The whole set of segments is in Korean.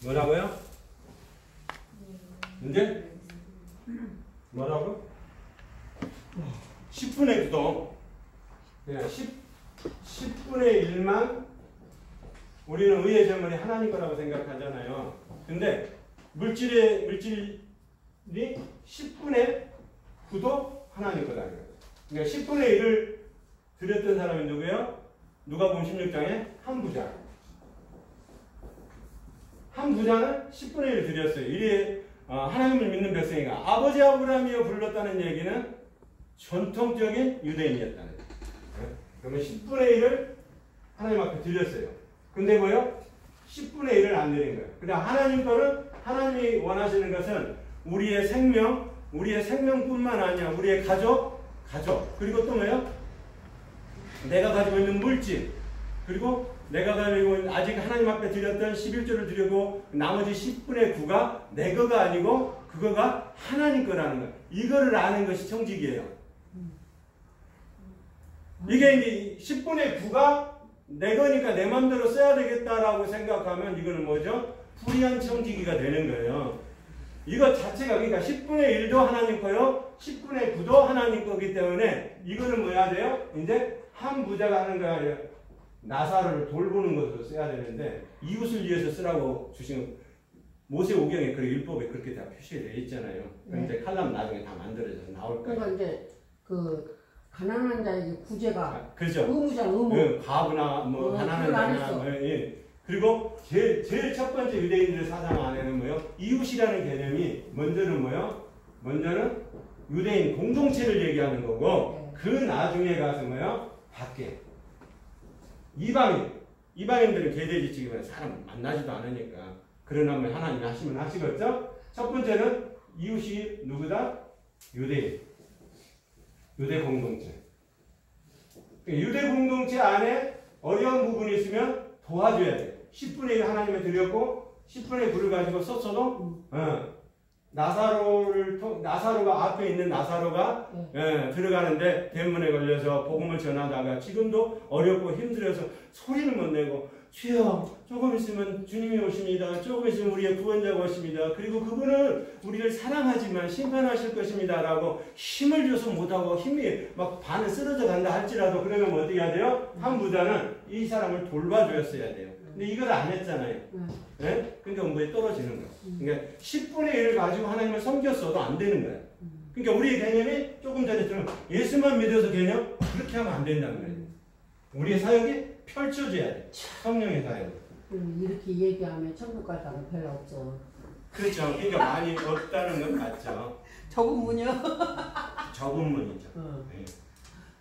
뭐라고요? 이제 뭐라고? 10분의 9도 그냥 10분의 1만 우리는 의의 제물이 하나님 거라고 생각하잖아요. 근데 물질이 10분의 9도 하나님 거다. 그러니까 10분의 1을 드렸던 사람이 누구예요? 누가복음 16장에 한 부자. 한 부자는 10분의 1을 드렸어요. 이래 하나님을 믿는 백성이가 아버지 아브라함이여 불렀다는 얘기는 전통적인 유대인이었다는 거예요. 그러면 10분의 1을 하나님 앞에 드렸어요. 근데 뭐요? 10분의 1을 안 드린 거예요. 근데 하나님 거는 하나님이 원하시는 것은 우리의 생명뿐만 아니라 우리의 가족 그리고 또 뭐요? 내가 가지고 있는 물질 그리고 내가 가지고 있는 아직 하나님 앞에 드렸던 11조를 드리고 나머지 10분의 9가 내 거가 아니고 그거가 하나님 거라는 거예요. 이거를 아는 것이 청직이에요. 이게 이제 10분의 9가 내 거니까 내 맘대로 써야 되겠다라고 생각하면 이거는 뭐죠? 불의한 청지기가 되는 거예요. 이거 자체가 그러니까 10분의 1도 하나님 거요. 10분의 9도 하나님 거기 때문에 이거는 뭐 해야 돼요? 이제 한 부자가 하는 거 아니에요. 나사로를 돌보는 것으로 써야 되는데 이웃을 위해서 쓰라고 주신 모세오경에 그 율법에 그렇게 다 표시되어 있잖아요. 그런데 칼럼 나중에 다 만들어져서 나올 거예요. 그러니까 이제 그 가난한 자에게 구제가 그렇죠. 의무잖아, 의무. 과부나 뭐 가난한 자나 뭐, 예. 그리고 제일 첫 번째 유대인들의 사상 안에는 뭐요? 이웃이라는 개념이 먼저는 뭐요? 먼저는 유대인 공동체를 얘기하는 거고 그 나중에 가서 뭐요? 밖에 이방인들은 계대지치기만 사람 만나지도 않으니까 그러나 뭐 하나님이 하시면 하시겠죠? 첫 번째는 이웃이 누구다? 유대 공동체. 유대 공동체 안에 어려운 부분이 있으면 도와줘야 돼. 10분의 1 하나님에 드렸고 10분의 9를 가지고 썼어도 나사로가 앞에 있는 나사로가 들어가는데 대문에 걸려서 복음을 전하다가 지금도 어렵고 힘들어서 소리를 못 내고 주여 조금 있으면 주님이 오십니다. 조금 있으면 우리의 구원자가 오십니다. 그리고 그분은 우리를 사랑하지만 심판하실 것입니다. 라고 힘을 줘서 못하고 힘이 막 반을 쓰러져 간다 할지라도 그러면 뭐 어떻게 해야 돼요? 한 부자는 이 사람을 돌봐줬어야 돼요. 근데 이걸 안 했잖아요. 네? 그러니까 뭐에 떨어지는 거예요. 그러니까 10분의 1을 가지고 하나님을 섬겼어도 안 되는 거예요. 그러니까 우리의 개념이 조금 전에 들은 예수만 믿어서 개념 그렇게 하면 안 된다는 거예요. 우리의 사역이 펼쳐져야 돼. 성령의 사역. 이렇게 얘기하면 천국 갈 사람 별로 없죠. 그렇죠. 그러니까 많이 없다는 건 맞죠. 적은 문이요? 적은 문이죠. 네.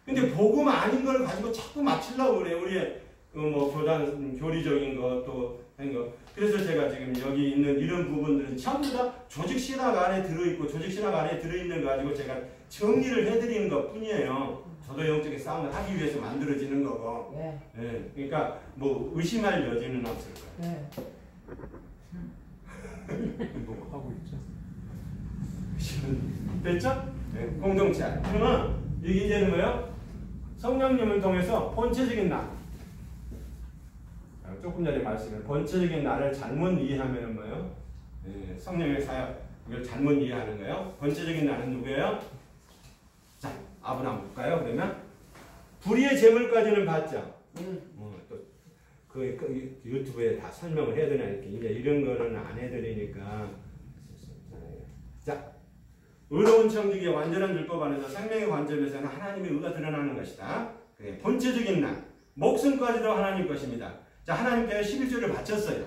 근데 복음 아닌 걸 가지고 자꾸 맞추려고 그래요. 우리의 뭐 교리적인 것도 한 거. 그래서 제가 지금 여기 있는 이런 부분들은 전부 다 조직 신학 안에 들어있고 조직 신학 안에 들어있는 거 가지고 제가 정리를 해드리는 것 뿐이에요. 저도 영적인 싸움을 하기 위해서 만들어지는 거고. 네. 네. 그러니까 뭐 의심할 여지는 없을 거예요. 네. 녹화하고 있죠. 됐죠? 네. 공동체. 그러면 이게 이제는 뭐예요? 성령님을 통해서 본체적인 나. 조금 전에 말씀을 본체적인 나를 잘못 이해하면 뭐예요? 네. 성령의 사역 이걸 잘못 이해하는 거예요. 본체적인 나는 누구예요? 자, 아브라함 볼까요? 그러면 불의의 재물까지는 봤죠. 또 그 유튜브에 다 설명을 해야 되나 이렇게 이제 이런 거는 안 해드리니까. 자, 의로운 청지기의 완전한 율법 안에서 생명의 관점에서는 하나님의 의가 드러나는 것이다. 그래, 본체적인 나, 목숨까지도 하나님 것입니다. 자, 하나님께 11조를 바쳤어요.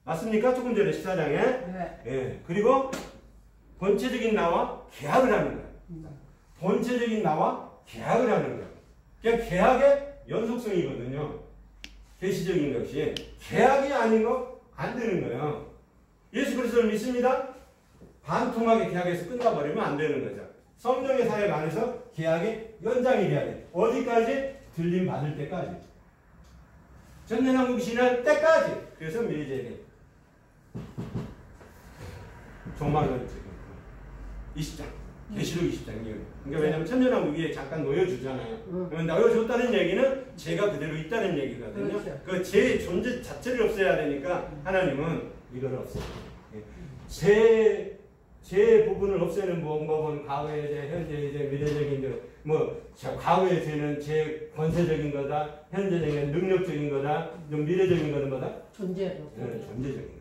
맞습니까? 조금 전에 14장에. 네. 예, 그리고 본체적인 나와 계약을 하는 거예요. 본체적인 나와 계약을 하는 거예요. 그냥 계약의 연속성이거든요. 계시적인 것이. 계약이 아닌 거 안 되는 거예요. 예수 그리스도를 믿습니다. 반통하게 계약에서 끝나버리면 안 되는 거죠. 성령의 사역 안에서 계약이 연장이 돼야 돼. 어디까지? 들림 받을 때까지. 천년왕국이 지날 때까지. 그래서 미래제게 종말론 지금 20장. 계시록 20장이에요. 그러니까 왜냐면 천년왕국이 잠깐 놓여주잖아요. 그러면 놓여줬다는 얘기는 죄가 그대로 있다는 얘기거든요. 그렇죠. 그 죄의 존재 자체를 없애야 되니까 하나님은 이걸 없애요. 죄 부분을 없애는 방법은 과거의 죄, 현재의 죄, 미래적인 죄, 과거의 죄는 죄 권세적인 거다, 현재적인 죄는 능력적인 거다, 미래적인 거는 뭐다? 존재로. 네, 존재적인 거다.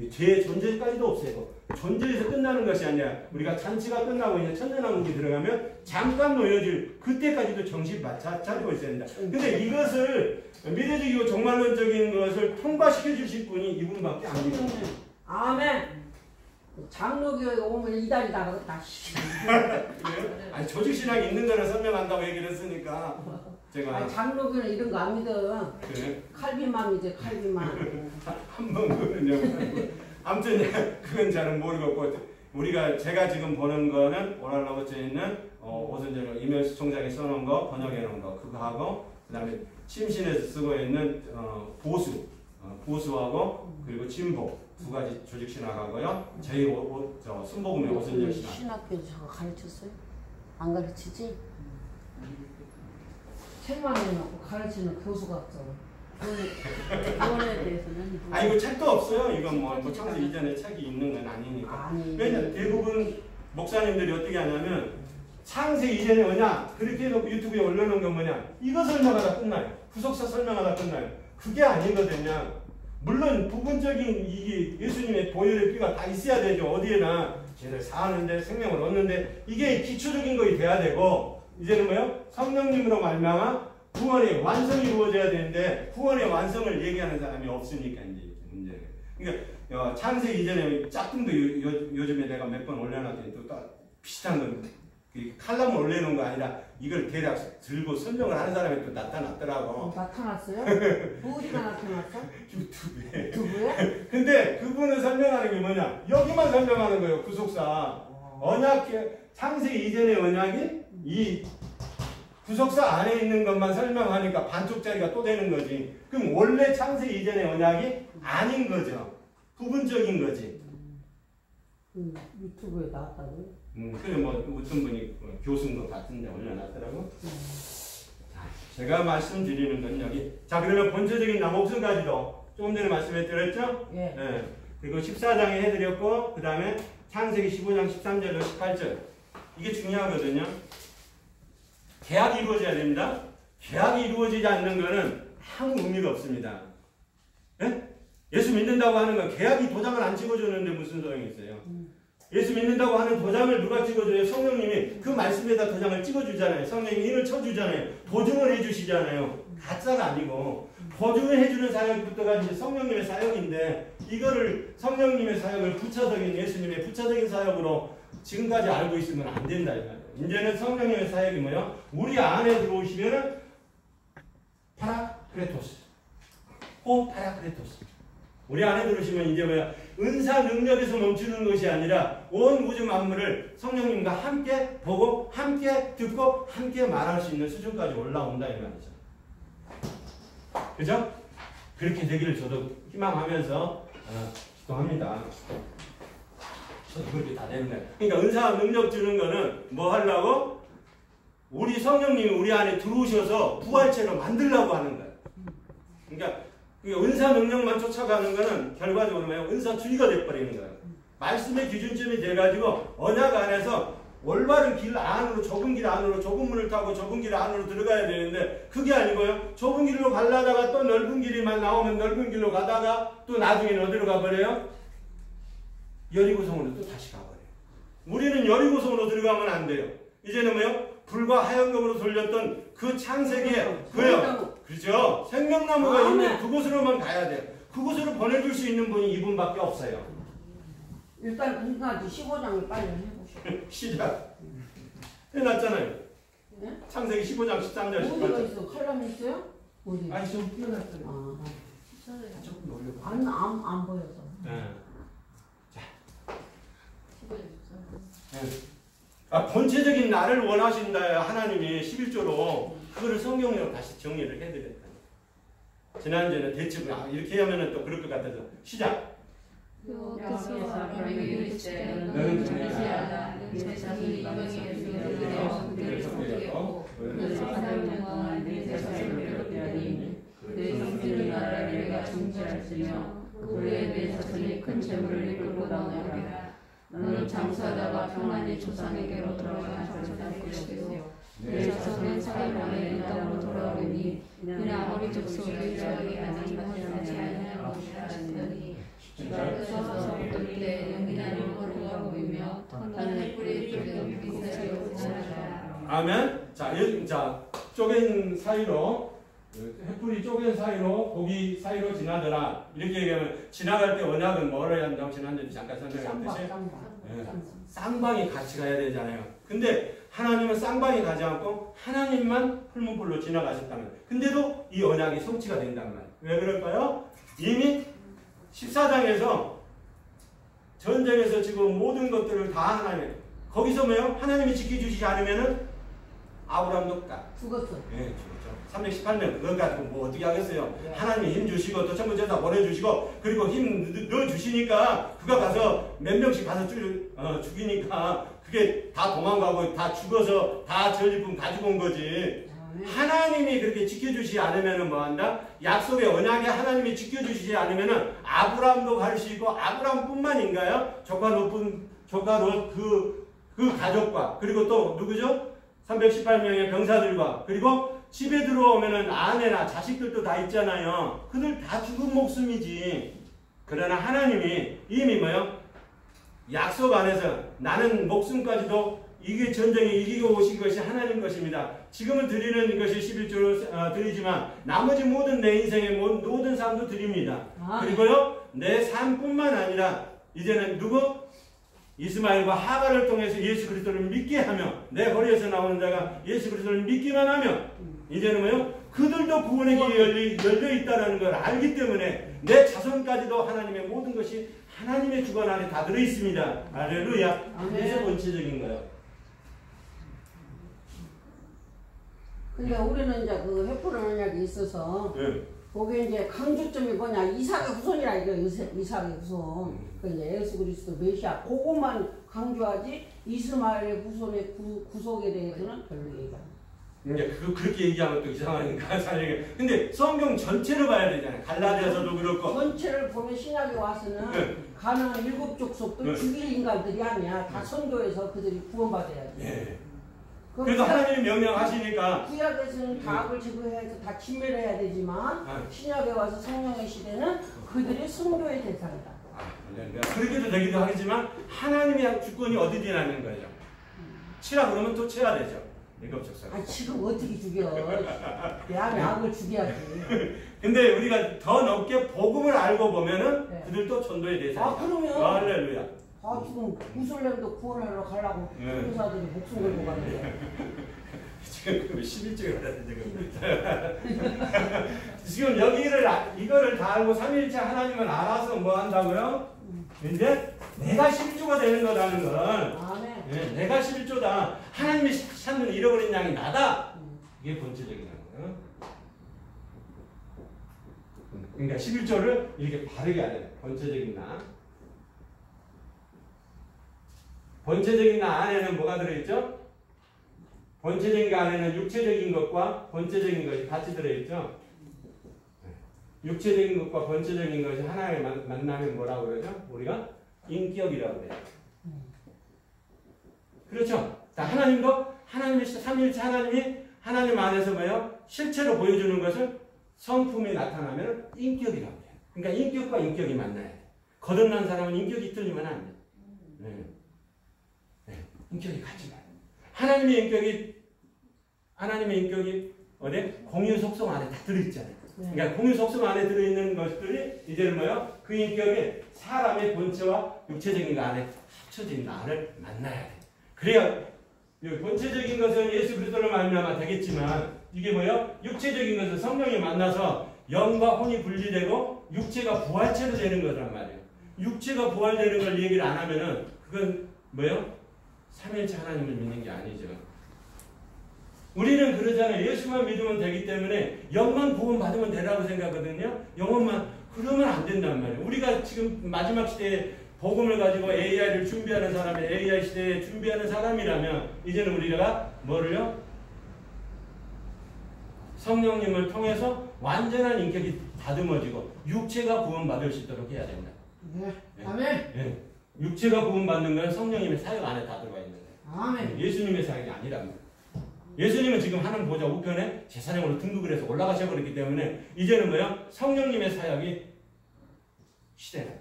죄의 존재까지도 없애고 존재에서 끝나는 것이 아니라 우리가 잔치가 끝나고 이제 천년왕국이 들어가면 잠깐 놓여질 그때까지도 정신 차리고 있어야 된다. 근데 이것을 미래적이고 종말론적인 것을 통과시켜 주실 분이 이분밖에 안 계세요. 아멘. 장로교회 오면 이달이다 그랬다. 아니 조직신앙이 있는 거는 설명한다고 얘기를 했으니까 제가 아니, 장로교는 이런 거 안 믿어. 그래? 칼빈맘이지 칼빈맘. 한번 그는요. 아무튼 그건 잘은 모르겠고 제가 지금 보는 거는 오랄로버츠에 있는 오선재로 이면수 총장이 써놓은 거 번역해 놓은 거 그거 하고 그다음에 침신에서 쓰고 있는 보수하고 그리고 진보 두 가지 조직 신학하고요. 저희 순복음의 오선재 신학. 신학교에서 가르쳤어요? 안 가르치지? 책만 해놓고 가르치는 교수가 없어. 그거에 대해서는 이거 책도 없어요. 이건 뭐 창세 이전에 책이 있는 건 아니니까. 왜냐면 대부분 목사님들이 어떻게 하냐면 창세 이전에 뭐냐 그렇게 해놓고 유튜브에 올려놓은 건 뭐냐 이거 설명하다 끝나요. 후속사 설명하다 끝나요. 그게 아니거든요. 물론 부분적인 이게 예수님의 보혈의 피가 다 있어야 되죠. 어디에나 죄를 사하는데 생명을 얻는데 이게 기초적인 것이 돼야 되고 이제는 뭐요? 성령님으로 말미암아 구원의 완성이 이루어져야 되는데 구원의 완성을 얘기하는 사람이 없으니까 이제 문제예요. 그러니까 창세 이전에 짝꿍도 요즘에 내가 몇 번 올려놨더니 또 비슷한 건 칼럼을 올려놓은 거 아니라 이걸 대략 들고 설명을 하는 사람이 또 나타났더라고. 나타났어요? 어디가 나타났어? 유튜브에. 유튜브에? 근데 그분은 설명하는 게 뭐냐? 여기만 설명하는 거예요. 구속사. 창세 이전의 언약이 이 구속사 안에 있는 것만 설명하니까 반쪽짜리가 또 되는 거지. 그럼 원래 창세 이전의 언약이 아닌 거죠. 부분적인 거지. 유튜브에 나왔다고요? 그래 어떤 분이 교수인 것 같은데 올려놨더라고. 제가 말씀드리는 건 여기. 자, 그러면 본체적인 나목수까지도 조금 전에 말씀해 드렸죠? 예. 그리고 14장에 해드렸고, 그 다음에 창세기 15장 13절로 18절. 이게 중요하거든요. 계약이 이루어져야 됩니다. 계약이 이루어지지 않는 것은 아무 의미가 없습니다. 예? 예수 믿는다고 하는 건 계약이 도장을 안 찍어주는데 무슨 소용이 있어요? 예수 믿는다고 하는 도장을 누가 찍어줘요? 성령님이 그 말씀에다 도장을 찍어주잖아요. 성령님이 힘을 쳐주잖아요. 보증을 해주시잖아요. 가짜가 아니고 보증을 해주는 사역부터가 이제 성령님의 사역인데 이거를 성령님의 사역을 부차적인 예수님의 부차적인 사역으로 지금까지 알고 있으면 안 된다. 이제는 성령님의 사역이 뭐예요? 우리 안에 들어오시면은 파라크레토스, 파라크레토스. 우리 안에 들어오시면 이제 뭐야? 은사 능력에서 멈추는 것이 아니라 온 우주 만물을 성령님과 함께 보고 함께 듣고 함께 말할 수 있는 수준까지 올라온다 이 말이죠. 그죠? 그렇게 되기를 저도 희망하면서 기도합니다. 저도 그렇게 다 되는 거예요. 그러니까 은사 능력 주는 거는 뭐 하려고? 우리 성령님이 우리 안에 들어오셔서 부활체로 만들려고 하는 거예요. 그러니까 은사 능력만 쫓아가는 거는 결과적으로 뭐예요? 은사주의가 돼버리는 거예요. 말씀의 기준점이 돼가지고 언약 안에서 올바른 길 안으로 좁은 길 안으로 좁은 문을 타고 좁은 길 안으로 들어가야 되는데 그게 아니고요. 좁은 길로 가려다가 또 넓은 길이만 나오면 넓은 길로 가다가 또 나중에는 어디로 가버려요? 여리고성으로 또 다시 가버려요. 우리는 여리고성으로 들어가면 안 돼요. 이제는 뭐요? 불과 하얀검으로 돌렸던 그 창세기에 그요. 그렇죠. 생명나무가 있는 그곳으로만 가야 돼요. 그곳으로 보내줄 수 있는 분이 이분밖에 없어요. 일단 그까지 15장을 빨리 해보시오. 시작. 해놨잖아요. 네? 창세기 15장 13절 18절. 어디가 있어? 칼럼 있어요? 어디? 아니 좀 띄워놨어요. 조금 올려. 안 보여서. 네. 자. 네. 본체적인 나를 원하신다 하나님이 11조로 그거를 성경으로 다시 정리를 해드렸다. 지난주에는 대충 이렇게 하면은 또 그럴 것 같아서 시작. 여호와께서 아브라함에게 이르시되 너는 정죄하라 내 자손이 이방에 되어 그들을 섬기고 그 사람을 영광한 내 자손을 괴롭게 하니 내 성질을 나라 내가 정죄할지며 그에 내 자손이 큰 재물을 이끌고 나오리라. 너는 장사하다가 평안히 조상에게로 돌아가 장사할 것이요 내 자손은 사람 안에 이 땅으로 돌아오리니 이는 아무리 족속이 저에게 하지 아니할 것이라 하시더니 주께서 그때 영이나는 거루가 보이며 하늘 뿌리 쪽에 빛이 없으시라. 아멘. 자, 쪼갠 사이로 횃불이 쪼갠 사이로 고기 사이로 지나더라. 이렇게 얘기하면 지나갈 때 언약은 뭐를 해야 한다고 지난주에 잠깐 설명했듯이 쌍방이 같이 가야 되잖아요. 근데 하나님은 쌍방이 가지 않고 하나님만 풀문불로 지나가셨다면 근데도 이 언약이 성취가 된단 말이에요. 왜 그럴까요? 이미 14장에서 전쟁에서 지금 모든 것들을 다 하나님 거기서 뭐요? 하나님이 지켜주시지 않으면은 아브라함도 죽었어. 예, 죽었죠. 318명 그걸 가지고 뭐 어떻게 하겠어요? 하나님이 힘 주시고 또 천부제사 보내주시고 그리고 힘 넣어주시니까 그가 가서 몇 명씩 가서 죽이니까 그게 다 도망가고 다 죽어서 다 전리품 가지고 온 거지. 하나님이 그렇게 지켜주시지 않으면은 뭐한다? 약속의 언약에 하나님이 지켜주시지 않으면은 아브라함도 갈 수 있고 아브라함뿐만인가요? 조카 롯 그 가족과 그리고 또 누구죠? 318명의 병사들과 그리고 집에 들어오면은 아내나 자식들도 다 있잖아요. 그들 다 죽은 목숨이지. 그러나 하나님이 이미 뭐요? 약속 안에서 나는 목숨까지도 이게 전쟁에 이기고 오신 것이 하나님 것입니다. 지금은 드리는 것이 11조로 드리지만 나머지 모든 내 인생의 모든 삶도 드립니다. 그리고요 내 삶뿐만 아니라 이제는 누구? 이스마엘과 하갈을 통해서 예수 그리스도를 믿게 하며 내 허리에서 나오는 자가 예수 그리스도를 믿기만 하면 이제는 뭐요? 그들도 구원의 길이 열려 있다는 걸 알기 때문에 내 자손까지도 하나님의 모든 것이 하나님의 주관 안에 다 들어 있습니다. 할렐루야. 그래서 본체적인 거예요. 근데 우리는 이제 그 횃불 언약이 있어서 거기에 이제 강조점이 뭐냐 이삭의 후손이라 이거 이삭의 후손 그 이제 예수 그리스도 메시아 그것만 강조하지 이스마엘의 후손의 구속에 대해서는 별로 얘기 안 해. 이제 그렇게 얘기하면 또 이상하니까 사실 근데 성경 전체를 봐야 되잖아요. 갈라디아서도 그렇고 전체를 보면 신약에 와서는 가나안 7족속도 죽일 인간들이 아니야. 다 선교해서 그들이 구원받아야지. 그래서 하나님이 명령하시니까 구약에서는 다 악을 제거해서 다 진멸해야 되지만 신약에 와서 성령의 시대는 그들이 선교의 대상이다. 그렇게도 되기도 하겠지만 하나님의 주권이 어디냐는 거예요. 치라 그러면 또 쳐야 되죠. 아 지금 어떻게 죽여? 내 안에 악을 죽여야지. 근데 우리가 더 넓게 복음을 알고 보면은 그들도 전도에 대해서 아 그러면 할렐루야. 아 지금 무슬림도 구원하러 가려고 교사들이 목숨 걸고 가는데 지금 11조에 가야 지금 여기를 이거를 다 알고 3일째 하나님은 알아서 뭐 한다고요? 이제 내가 11조가 되는 거라는 건 내가 11조다. 하나님이 찾는 잃어버린 양이 나다. 이게 본질적인 거예요. 그러니까 11조를 이렇게 바르게 해야 돼요. 본체적인 나. 본체적인 나 안에는 뭐가 들어있죠? 본체적인 거 안에는 육체적인 것과 본체적인 것이 같이 들어있죠? 육체적인 것과 본체적인 것이 하나에 만나면 뭐라고 그러죠? 우리가 인격이라고 그래요. 그렇죠? 자, 하나님도 하나님의 삼위일체 하나님이 하나님 안에서 뭐예요? 실체로 보여주는 것을 성품이 나타나면 인격이라고 해요. 그러니까 인격과 인격이 만나야 돼. 거듭난 사람은 인격이 틀리면 안 돼. 인격이 같이 가요. 하나님의 인격이 어디? 공유 속성 안에 다 들어있잖아요. 그러니까 공유 속성 안에 들어있는 것들이 이제는 뭐예요? 그 인격이 사람의 본체와 육체적인 것 안에 합쳐진 나를 만나야 돼. 그래야 본체적인 것은 예수 그리스도를 말미암아 되겠지만 이게 뭐예요? 육체적인 것은 성령이 만나서 영과 혼이 분리되고 육체가 부활체로 되는 거란 말이에요. 육체가 부활되는 걸 얘기를 안 하면은 그건 뭐예요? 삼위일체 하나님을 믿는 게 아니죠. 우리는 그러잖아요. 예수만 믿으면 되기 때문에 영만 구원받으면 되라고 생각하거든요. 영혼만 그러면 안 된단 말이에요. 우리가 지금 마지막 시대에 복음을 가지고 AI를 준비하는 사람이 AI 시대에 준비하는 사람이라면 이제는 우리가 뭐를요? 성령님을 통해서 완전한 인격이 다듬어지고 육체가 구원받을 수 있도록 해야 된다. 네. 네. 아멘. 네. 육체가 구원받는 건 성령님의 사역 안에 다 들어가 있는 거예요. 아멘. 예수님의 사역이 아니랍니다. 예수님은 지금 하는 보좌 우편에 제사장으로 등극을 해서 올라가셔버렸기 때문에 이제는 뭐야? 성령님의 사역이 시대다.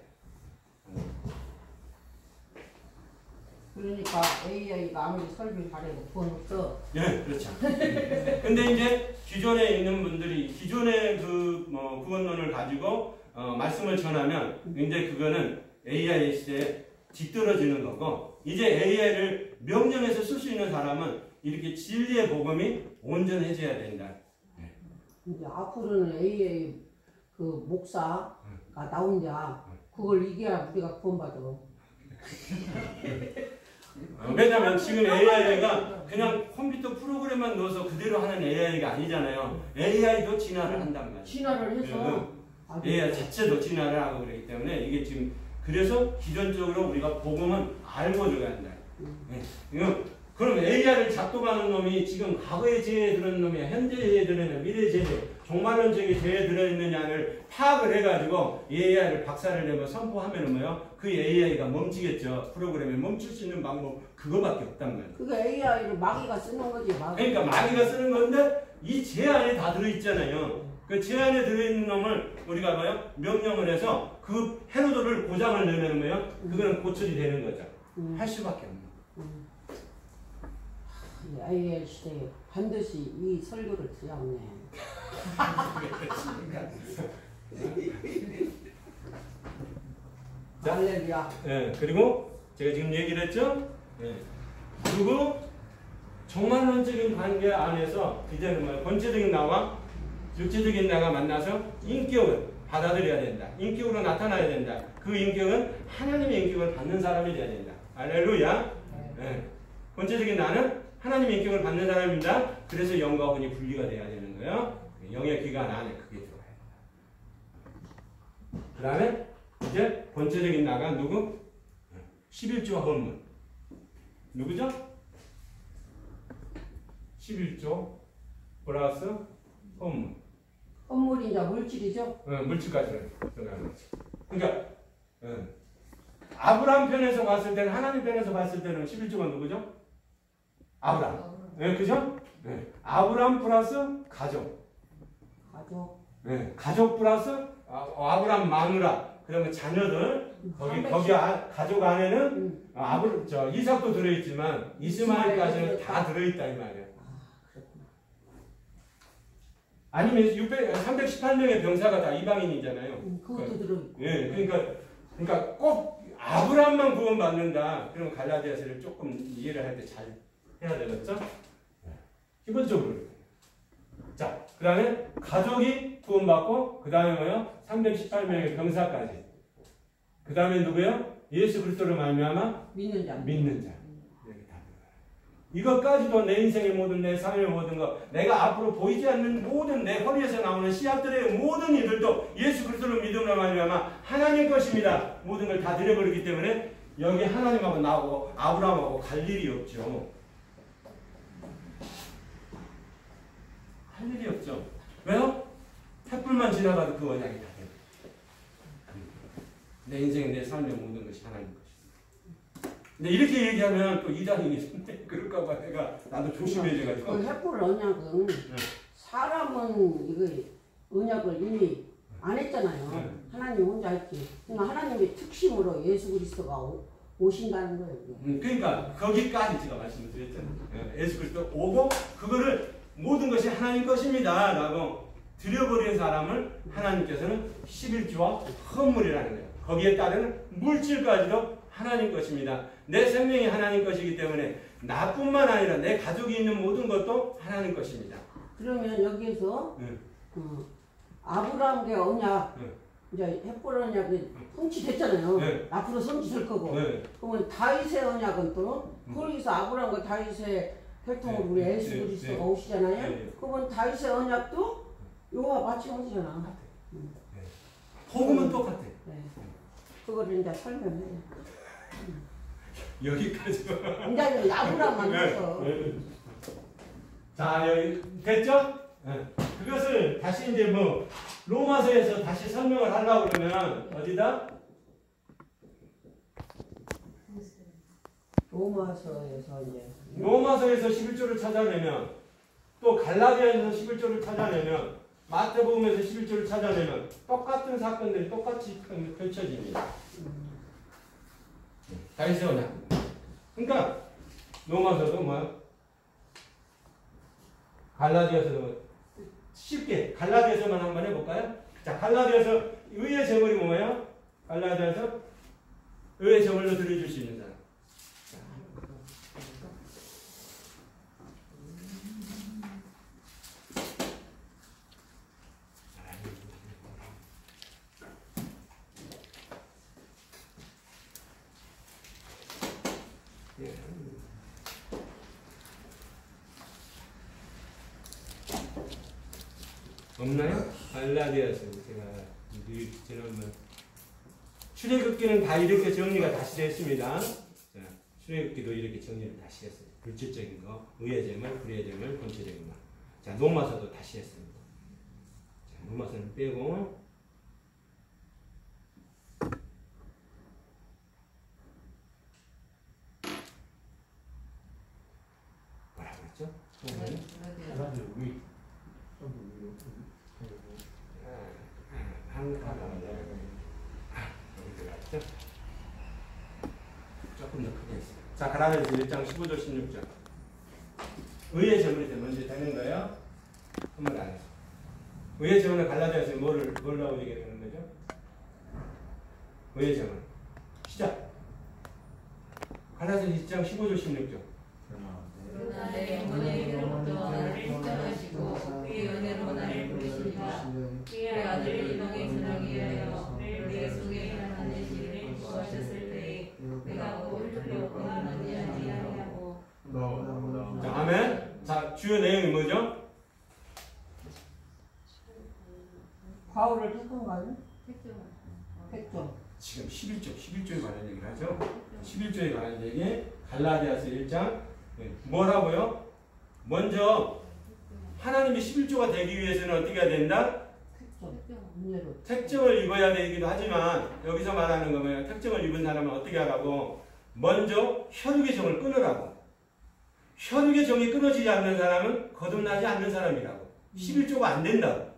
그러니까 AI가 아무리 설교를 잘해도 구원 없어. 네, 그렇죠. 근데 이제 기존에 있는 분들이 기존의 그 구원론을 가지고 말씀을 전하면 이제 그거는 AI 시대에 뒤떨어지는 거고 이제 AI를 명령해서 쓸 수 있는 사람은 이렇게 진리의 복음이 온전해져야 된다. 이제 앞으로는 AI 그 목사가 나온다. 그걸 이겨야 우리가 구원받아. 왜냐면 지금 AI가 그냥 컴퓨터 프로그램만 넣어서 그대로 하는 AI가 아니잖아요. AI도 진화를 한단 말이에요. 진화를 해서 AI 자체도 진화를 하고 그러기 때문에 이게 지금 그래서 기존적으로 우리가 복음은 알고 줘야 한다. 그럼 AI를 작동하는 놈이 지금 과거의 죄에 들은 놈이야, 현재에 들은 미래 죄, 종말론적인 죄에 들어있느냐를 파악을 해가지고 AI를 박살을 내고 선포하면은 뭐요? 그 AI가 멈추겠죠. 프로그램에 멈출 수 있는 방법 그거밖에 없단 말이에요. 그게 AI를 마귀가 쓰는 거지. 그러니까 마귀가 쓰는 건데 이 죄 안에 다 들어있잖아요. 그 죄 안에 들어있는 놈을 우리가 뭐요? 명령을 해서 그 해로도를 고장을 내면 뭐요? 그거는 고쳐지 되는 거죠. 할 수밖에 없는 거예요. AI 시대에 반드시 이 설교를 들어야겠네. 할렐루야. 예, 그리고 제가 지금 얘기를 했죠? 예. 그리고 정말론적인 관계 안에서 이제는 뭐 본체적인 나와 육체적인 나가 만나서 인격을 받아들여야 된다. 인격으로 나타나야 된다. 그 인격은 하나님의 인격을 받는 사람이 돼야 된다. 할렐루야. 예. 본체적인 나는 하나님의 인격을 받는 사람입니다. 그래서 영과 혼이 분리가 돼야 되는 거예요. 영의 기간 안에 그게 들어가야 된다. 그 다음에 이제 본체적인 나가 누구? 11조 헌문. 누구죠? 11조 플러스 헌문. 헌물이 이제 물질이죠? 물질까지 들어가는 거지. 그러니까 아브라함 편에서 봤을 때는 하나님 편에서 봤을 때는 11조가 누구죠? 아브라함. 네, 그죠? 네. 아브라함 플러스 가족. 가족 플러스 아브라함 마누라. 그러면 자녀들 거기 가족 안에는 이삭도 들어있지만 이스마엘까지는 다 들어있다 이 말이야. 아니면 318명의 병사가 다 이방인이잖아요. 그것도 들어있고. 예, 그러니까 꼭 아브라함만 구원받는다. 그러면 갈라디아서를 조금 이해를 할 때 잘 해야 되겠죠? 기본적으로. 자, 그 다음에 가족이 구원받고 그 다음에 뭐요? 318명의 병사까지. 그 다음에 누구요? 예수 그리스도를 말미암아 믿는 자. 이것까지도 내 인생의 모든 내 삶의 모든 것 내가 앞으로 보이지 않는 모든 내 허리에서 나오는 씨앗들의 모든 일들도 예수 그리스도를 믿음으로 말미암아 하나님 것입니다. 모든 걸 다 드려버리기 때문에 여기 하나님하고 나하고 아브라함하고 갈 일이 없죠. 할 일이 없죠. 왜요? 횃불만 지나가도 그 언약이 다 돼요. 내 인생 내 삶의 모든 것이 하나님 것입니다. 근데 이렇게 얘기하면 또 이단이 그럴까봐 내가 나도 조심해져가지고. 그 횃불 언약은 사람은 이거 언약을 이미 안 했잖아요. 하나님 혼자 했지. 그러니까 하나님의 특심으로 예수 그리스도가 오신다는 거예요. 그러니까 거기까지 제가 말씀을 드렸잖아요. 예수 그리스도 오고 그거를 모든 것이 하나님 것입니다 라고 드려버린 사람을 하나님께서는 11조와 헌물이라는 거예요. 거기에 따르는 물질까지도 하나님 것입니다. 내 생명이 하나님 것이기 때문에 나뿐만 아니라 내 가족이 있는 모든 것도 하나님 것입니다. 그러면 여기에서 아브라함의 언약 이제 햇불 언약이 성취됐잖아요. 네. 앞으로 성취될 거고. 네. 그러면 다윗의 언약은 또 거기서 아브라함과 다윗의 혈통으로 우리 예수 그리스도가 오시잖아요. 네. 그러면 다윗의 언약도 요와 마찬가지잖아. 복음은 똑같아. 네. 그거를 이제 설명해. 여기까지만. 이제 아브라함만 해서. 자, 여기 됐죠? 네. 그것을 다시 이제 뭐 로마서에서 다시 설명을 하려고 그러면 어디다? 로마서에서 이제. 로마서에서 11조를 찾아내면 또 갈라디아에서 11조를 찾아내면 마태복음에서 11조를 찾아내면 똑같은 사건들이 똑같이 펼쳐집니다. 다윗의 언약. 그러니까 로마서도 뭐야? 갈라디아서도 쉽게 갈라디아서만 한번 해볼까요? 자, 갈라디아서 의의 제물이 뭐예요? 갈라디아서 의의 제물로 드려줄 수 있는 사람. 없나요? 갈라디아서 제가 지난번 출애굽기는 다 이렇게 정리가 다시 됐습니다. 자, 출애굽기도 이렇게 정리를 다시 했어요. 물질적인 거, 의의 제물, 불의의 제물, 본체적인 거. 자, 로마서도 다시 했습니다. 자, 로마서는 빼고 뭐라고 했죠? 조금 더 크게 했어요. 자, 갈라디아서 1장 15절 16절. 의의 제물이 먼저 되는 거예요. 한번 안 했어. 의의 제물은 갈라디아서 뭐라고 얘기하는 거죠? 의의 제물. 시작. 갈라디아서 1장 15절 16절. 그러나 내 영혼에게로부터 나를 인정하시고 그의 은혜로 나를 부르시니까 그의 아들 이방의 선하기 위하여 내 속에 일어난 내시를 구하셨을 때에 내가 뭘 두려워하지 아니하냐고. 자, 아멘. 자, 주요 내용이 뭐죠? 과오를 택한가요? 택죠. 지금 11조에 관한 얘기를 하죠. 11조에 관한 얘기, 갈라디아서 1장. 뭐라고요? 먼저 하나님이 11조가 되기 위해서는 어떻게 해야 된다? 택정을 입어야 되기도 하지만 여기서 말하는 거면 택정을 입은 사람은 어떻게 하라고? 먼저 혈육의 정을 끊으라고. 혈육의 정이 끊어지지 않는 사람은 거듭나지 않는 사람이라고. 11조가 안 된다고.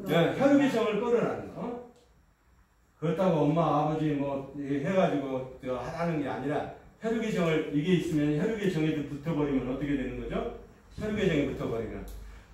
자, 혈육의 정을 끊으라는 거. 그렇다고 엄마, 아버지 뭐 해가지고 하는 게 아니라 혈육의 정을 이게 있으면 혈육의 정에 붙어버리면 어떻게 되는 거죠? 혈육의 정에 붙어버리면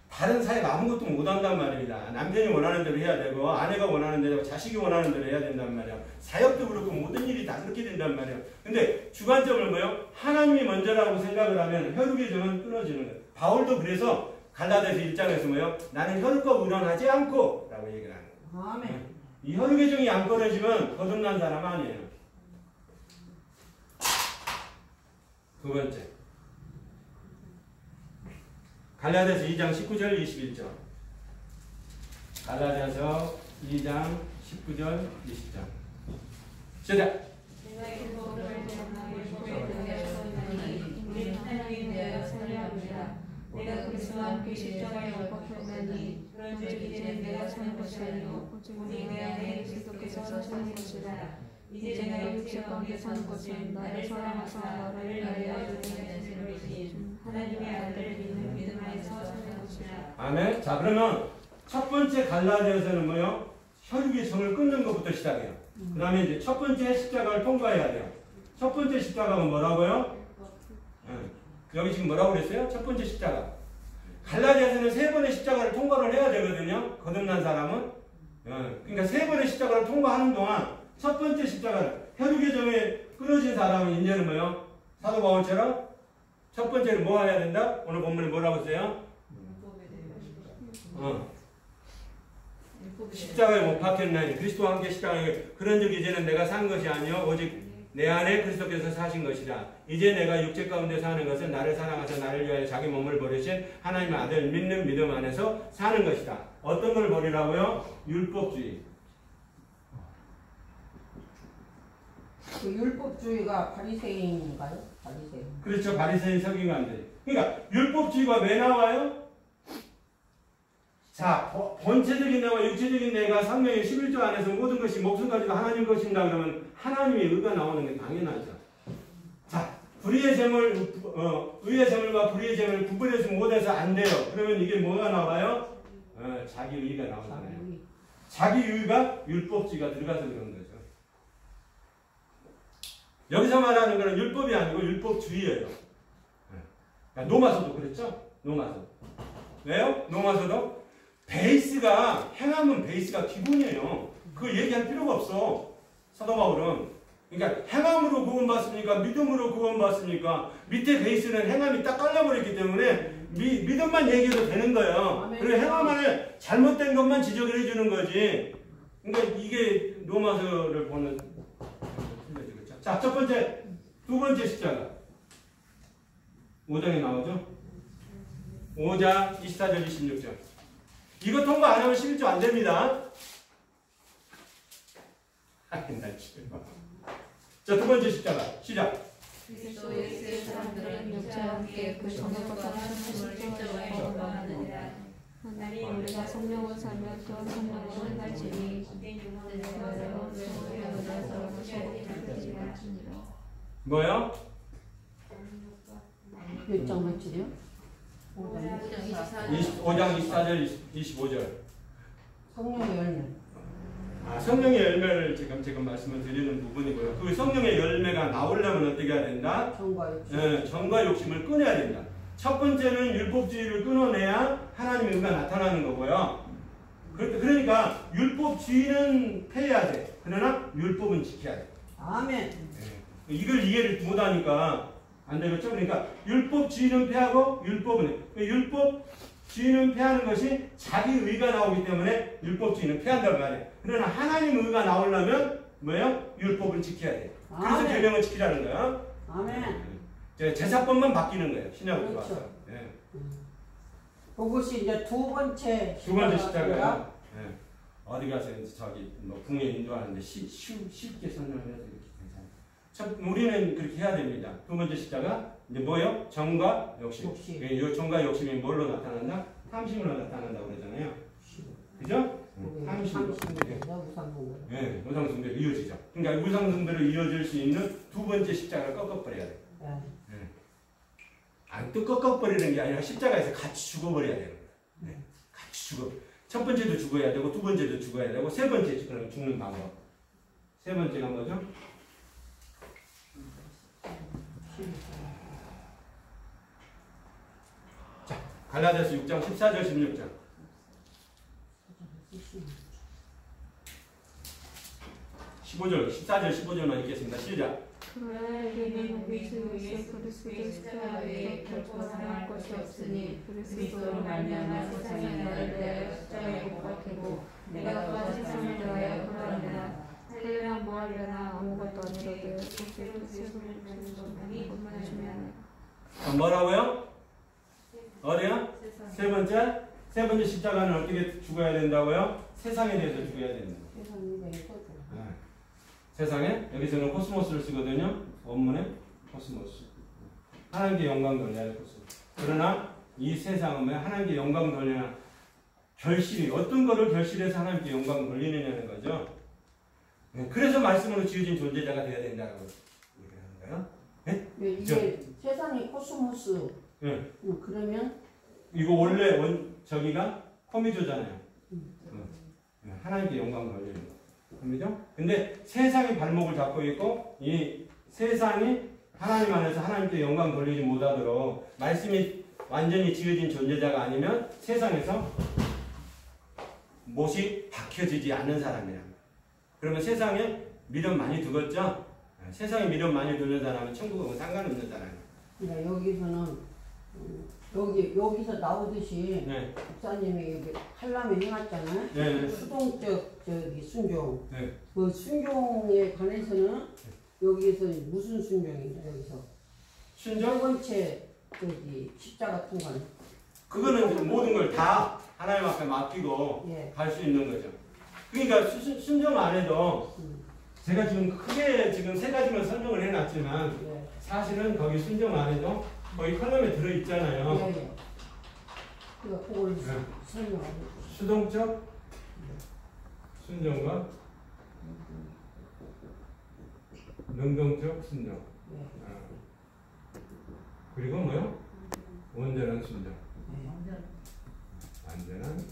다른 사회가 아무것도 못한단 말입니다. 남편이 원하는 대로 해야 되고 아내가 원하는 대로 자식이 원하는 대로 해야 된단 말이에요. 사역도 그렇고 모든 일이 다 그렇게 된단 말이에요. 근데 주관점을 뭐요? 하나님이 먼저라고 생각을 하면 혈육의 정은 끊어지는 거예요. 바울도 그래서 갈라디아서 1장에서 뭐요? 나는 혈육과 의논하지 않고 라고 얘기를 하는 거예요. 아멘. 이 혈육의 정이 안 끊어지면 거듭난 사람 아니에요. 두 번째, 갈라디아서 2장 19절 21절. 갈라디아서 2장 19절 20절. 시작. 내가 그리스도와 함께 십자가에 못 박혔나니 그런즉 이제는 내가 사는 것이 아니요 오직 내 안에 그리스도께서 사시는 것이라. 이제 내가 육체의 가운데 사는 것은 나를 사랑하사 나를 위하여 죽으신 것이 하나님의 아들을 믿는 믿음 안에서 사는 것이라. 아멘. 자, 그러면 첫 번째 갈라디아서는 뭐요? 혈육의 정을 끊는 것부터 시작해요. 그 다음에 이제 첫 번째 십자가를 통과해야 돼요. 첫 번째 십자가가 뭐라고요? 여기 지금 뭐라고 그랬어요? 첫 번째 십자가. 갈라디아서는 세 번의 십자가를 통과를 해야 되거든요. 거듭난 사람은. 그러니까 세 번의 십자가를 통과하는 동안 첫 번째 십자가를 혈육의 정에 끊어진 사람은 이제는 뭐요? 사도 바울처럼 첫 번째는 뭐 해야 된다? 오늘 본문에 뭐라고 써요? 십자가에 못 박혔나니 그리스도와 함께 십자가에 그런즉 이제는 내가 산 것이 아니요 오직 내 안에 그리스도께서 사신 것이라. 이제 내가 육체 가운데 사는 것은 나를 사랑하사 나를 위하여 자기 몸을 버리신 하나님의 아들 믿는 믿음 안에서 사는 것이다. 어떤 걸 버리라고요? 율법주의. 그 율법주의가 바리새인인가요? 바리새인. 그렇죠. 바리새인 서기관들. 그러니까 율법주의가 왜 나와요? 자, 본체적인 내와 육체적인 내가 성령의 11조 안에서 모든 것이 목숨 가지고 하나님 것인가 그러면 하나님의 의가 나오는 게 당연하죠. 자, 불의의 재물, 의의 재물과 불의의 재물을 구분해서 못해서 안 돼요. 그러면 이게 뭐가 나와요? 자기 의가 나오잖아요. 자기 의가 율법주의가 들어가서 그런 거죠. 여기서 말하는 거는 율법이 아니고 율법주의예요. 그러니까 로마서도 그랬죠? 로마서. 왜요? 로마서도 베이스가 행함은 베이스가 기본이에요. 그거 얘기할 필요가 없어. 사도 바울은. 그러니까 행함으로 구원받습니까? 믿음으로 구원받습니까? 밑에 베이스는 행함이 딱 깔려버렸기 때문에 믿음만 얘기해도 되는 거예요. 그리고 행함 안에 잘못된 것만 지적을 해주는 거지. 그러니까 이게 로마서를 보는. 자, 첫 번째, 두 번째 십자가. 5장에 나오죠? 5장 24절 26절. 이거 통과 안 하면 11조 안 됩니다. 자, 두 번째 십자가. 시작. 그리스도 예수의 사람들은 육체와 함께 그 성령과 하나님을 십자가에 건강하느니라. 하나님 우리가 성령을 살며 또 성령을 갈지니 뭐요? 몇 장 며칠이요? 5장 24절 25절. 성령의 열매. 성령의 열매를 지금 말씀을 드리는 부분이고요. 그 성령의 열매가 나오려면 어떻게 해야 된다? 정과 욕심. 정과 욕심을 끊어야 된다. 첫 번째는 율법주의를 끊어내야 하나님의 의가 나타나는 거고요. 그러니까 율법주의는 폐해야 돼. 그러나 율법은 지켜야 돼. 아멘. 이걸 이해를 못하니까 안 되겠죠? 그러니까 율법주의는 폐하고 율법주의는 폐하는 것이 자기 의가 나오기 때문에 율법주의는 폐한다고 말해요. 그러나 하나님 의가 나오려면 뭐예요? 율법을 지켜야 돼. 그래서 계명을 지키라는 거야. 아멘. 제사법만 바뀌는 거예요. 신약으로 그렇죠. 와서. 예. 그것이 이제 두 번째 십자가예요. 예. 어디 가서 저기 뭐 궁에 인도하는데 쉽게 설명해서 이렇게 괜찮아요. 우리는 그렇게 해야 됩니다. 두 번째 십자가 이제 뭐예요? 정과 욕심. 이 정과 욕심이 뭘로 나타난다? 탐심으로 나타난다고 그러잖아요. 그죠? 탐심. 네, 우상숭배로 이어지죠. 그러니까 우상숭배로 이어질 수 있는 두 번째 십자가를 꺾어버려야 돼. 안 또 꺾어버리는 게 아니라 십자가에서 같이 죽어버려야 되는 거예요. 네, 같이 죽어. 첫 번째도 죽어야 되고 두 번째도 죽어야 되고 세 번째 죽는 방법. 세 번째가 뭐죠? 자, 갈라디아서 6장 14절 16절. 15절, 14절 15절만 읽겠습니다. 시작. 그러나 우리는 그리스도 예수 십자가에 결코 사랑할 것이 없으니 그리스도로 말미암아 세상이 나를 대하여 십자가에 못 박히고 내가 또한 세상을 대하여 그러하노라. 하려나 뭐하려나 아무것도 아니로되 오직 그리스도를 주는 것만 주면. 뭐라고요? 어디야? 세 번째 십자가는 어떻게 죽어야 된다고요? 세상에 대해서 죽어야 된다. 세상에 여기서는 코스모스를 쓰거든요. 원문에 코스모스. 하나님께 영광 돌려야 할 코스모스. 그러나 이 세상은 왜 하나님께 영광 돌려야 결실이 어떤 거를 결실해서 하나님께 영광 돌리느냐는 거죠. 그래서 말씀으로 지어진 존재자가 되어야 된다고 얘기하는 거예요. 네? 이게 세상의 코스모스. 네. 그러면 이거 원래 저기가 코미조잖아요. 하나님께 영광 돌리는 거. 그죠? 근데 세상이 발목을 잡고 있고 이 세상이 하나님 안에서 하나님께 영광 돌리지 못하도록 말씀이 완전히 지어진 존재자가 아니면 세상에서 못이 박혀지지 않는 사람이야. 그러면 세상에 미련 많이 두겠죠? 세상에 미련 많이 두는 사람은 천국하고 상관없는 사람이야. 그러니까 여기서는 여기서 나오듯이 네. 목사님이 여기 칼럼에 해놨잖아요. 네. 수동적 순종. 네. 그 순종에 관해서는 여기에서 무슨 순종인가 여기서 세 순종? 번째 십자가 같은 거는 그거는 모든 걸 다 하나님 앞에 맡기고 예. 갈 수 있는 거죠. 그러니까 순종 안 해도 제가 지금 크게 지금 세 가지만 설명을 해놨지만 예. 사실은 거기 순종 안 해도 거기 컬럼에 들어있잖아요. 예. 그걸 네. 설명하고 수동적 순종과 능동적 순종. 예. 그리고 뭐요? 온전한 순종. 예. 완전한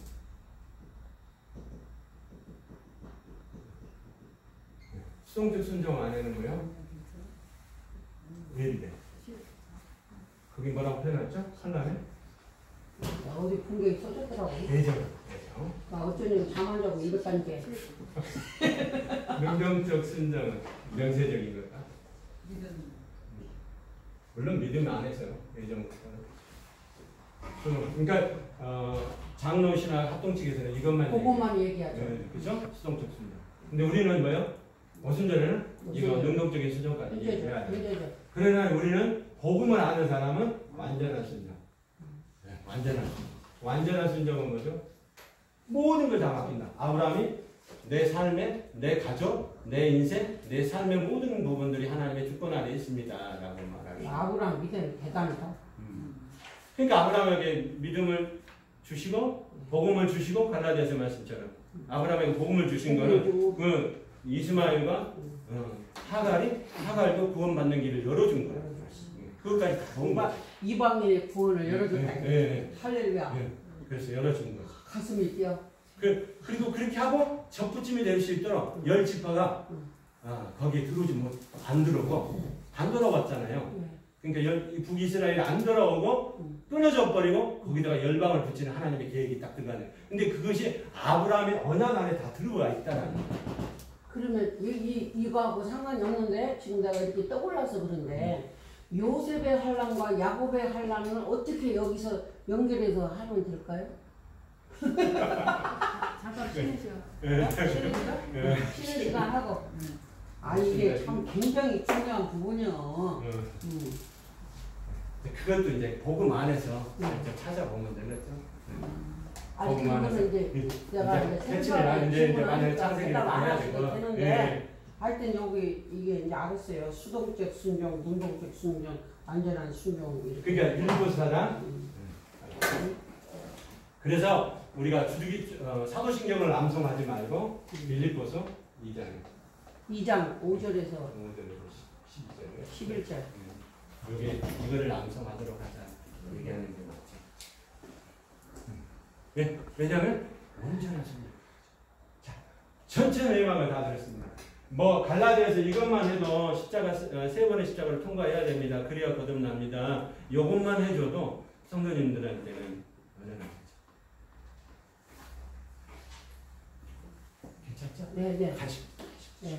수동적 순종 안에는 뭐요? 예리대. 거기 뭐라고 표현했죠? 칼럼에? 어디 분명히 써줬더라고. 대정. 어쩌니 잠안 자고 이랬다니까. 능동적 순종은 명세적인 거다. 물론 믿음 안에서요. 예정부터는. 그러니까 장로시나 합동 측에서는 이것만 그것만 얘기하죠. 네, 그죠? 수동적 순종. 근데 우리는 뭐요? 어순절에는 이거 능동적인 순종까지 얘기해야 돼요. 문제죠. 그러나 우리는 복음을 아는 사람은 완전한 순종. 네, 완전한 순종. 완전한 순종은 뭐죠? 모든 걸 다 맡긴다. 아브라함이 내 삶에, 내 가족, 내 인생, 내 삶의 모든 부분들이 하나님의 주권 아래 있습니다. 라고 말하죠. 아브라함 믿음이 대단하다. 그러니까 아브라함에게 믿음을 주시고 복음을 주시고 갈라디아서 말씀처럼 아브라함에게 복음을 주신 거는 그 이스마엘과 하갈도 구원받는 길을 열어준 거예요. 그것까지 다 본 거죠. 이방인의 구원을 열어줬다. 네. 할렐루야. 네. 그래서 열어준 거죠. 가슴이 뛰어. 그리고 그렇게 하고 접붙임이 될 수 있도록 열 지파가 거기에 들어오지 안 들어오고 안 돌아왔잖아요. 그러니까 북이스라엘이 안 돌아오고 끊어져 버리고 거기다가 열방을 붙이는 하나님의 계획이 딱 들어가네요. 근데 그것이 아브라함의 언약 안에 다 들어와 있다는 거예요. 그러면 이거하고 상관이 없는데 지금 내가 이렇게 떠올라서 그런데 요셉의 환란과 야곱의 환란은 어떻게 여기서 연결해서 하면 될까요? 잠깐 쉬는 시간. 쉬는 시간 하고. 이게 참 굉장히 중요한 부분이요. 그것도 이제 복음 안에서 찾아보면 되겠죠. 아니 그거는 이제 내가 이제 캐치를 이제 만약에 창세기를 대답 해야 되고. 되는데 하여튼 여기 이게 이제 알았어요. 수동적 순종, 능동적 순종, 완전한 순종. 그러니까 율법사랑. 그래서 우리가 사도신경을 암송하지 말고 빌립보서 2장 5절에서 11절에 11절. 여기 이거를 암송하도록 하자 얘기하는 게 맞죠. 네, 왜냐하면 온전한 순종. 자, 전체 내용을 다 들었습니다. 갈라디아서 이것만 해도 십자가 세 번의 십자가를 통과해야 됩니다. 그래야 거듭납니다. 이것만 해줘도 성도님들한테는 완전한 거죠. 괜찮죠? 네. 가시죠. 네.